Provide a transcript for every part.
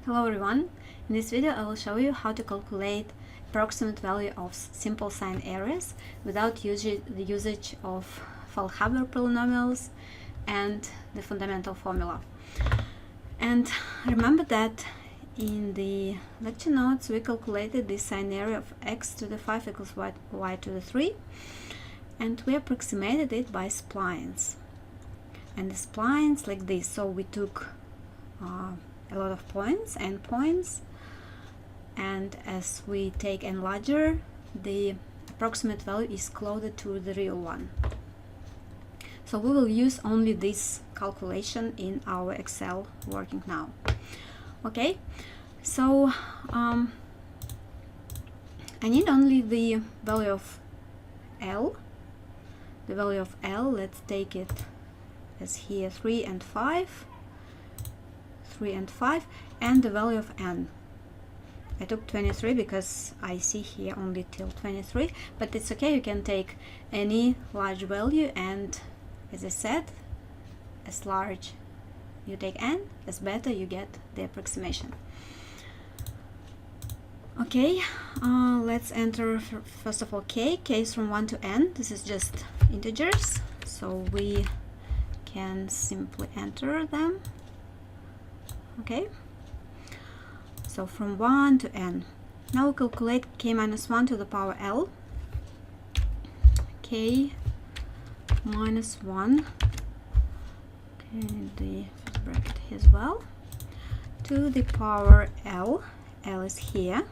Hello everyone, in this video I will show you how to calculate approximate value of simple sign areas without the usage of Fallhaber polynomials and the fundamental formula. And remember that in the lecture notes we calculated the sign area of x to the 5 equals y to the 3, and we approximated it by splines. And the splines like this, so we took a lot of points, n points, and as we take n larger, the approximate value is closer to the real one. So we will use only this calculation in our Excel working now. Okay, so I need only the value of L. The value of L, let's take it as here 3 and 5, and the value of n. I took 23 because I see here only till 23, but it's okay, you can take any large value, and as I said, as large you take n, as better you get the approximation. Okay, let's enter first of all k is from 1 to n. This is just integers, so we can simply enter them. Okay, so from 1 to n. Now we calculate k minus 1 to the power L. K minus 1, okay, the first bracket here as well, to the power L. L is here,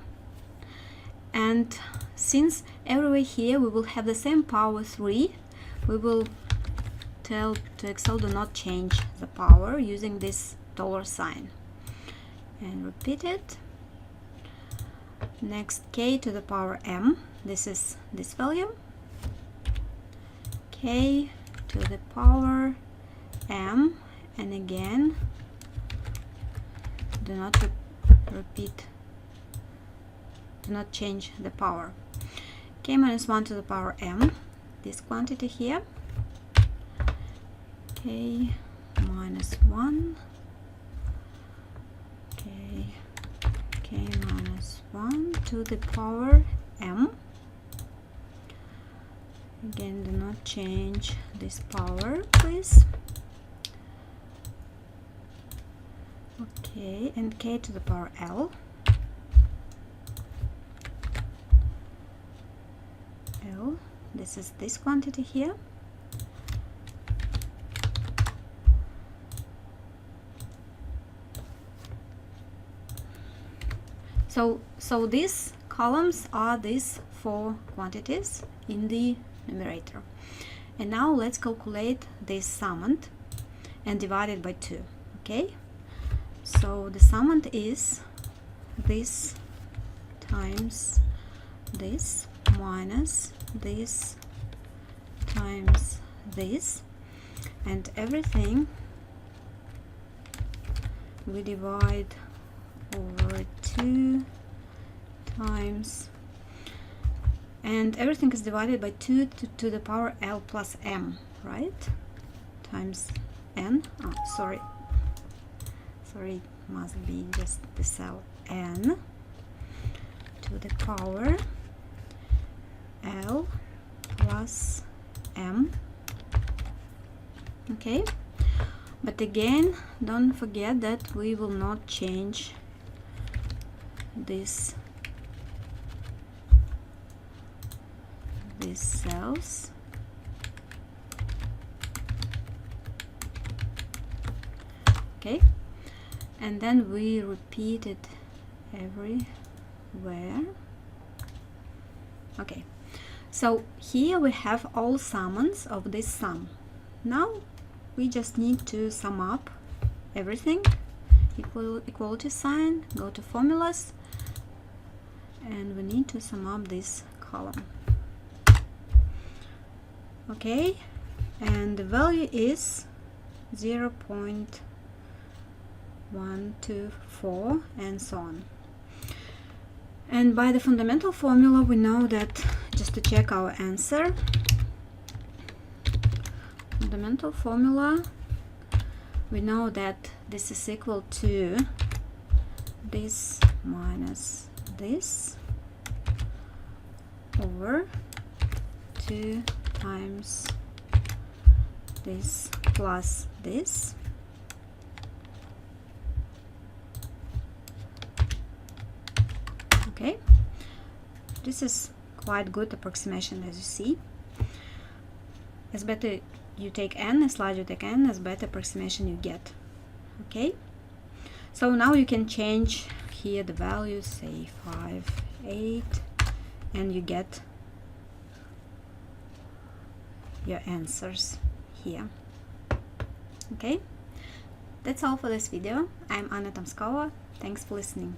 and since everywhere here we will have the same power 3, we will tell to Excel do not change the power using this $sign, and repeat it. Next, k to the power m, this is this value, k to the power m, and again do not do not change the power. K minus 1 to the power m, this quantity here, k minus 1, k minus 1 to the power m. Again, do not change this power, please. Okay, and k to the power L. L, this is this quantity here. So these columns are these 4 quantities in the numerator. And now let's calculate this summand and divide it by 2. Okay, so the summand is this times this minus this times this, and everything we divide over 2 times, and everything is divided by 2 to the power L plus m, right? Times n. Oh, sorry, it must be just the cell n to the power L plus m. Okay, but again, don't forget that we will not change these cells. Okay, and then we repeat it everywhere. Okay, so here we have all summands of this sum. Now we just need to sum up everything. Equality sign, go to formulas, and we need to sum up this column. Okay, and the value is 0.124 and so on. And by the fundamental formula we know that, just to check our answer, fundamental formula, we know that this is equal to this minus this over 2 times this plus this. Okay, this is quite good approximation, as you see. As better you take n, as larger you take n, as better approximation you get. Okay, so now you can change here the values, say 5, 8, and you get your answers here. Okay, that's all for this video. I'm Anna Tomskova. Thanks for listening.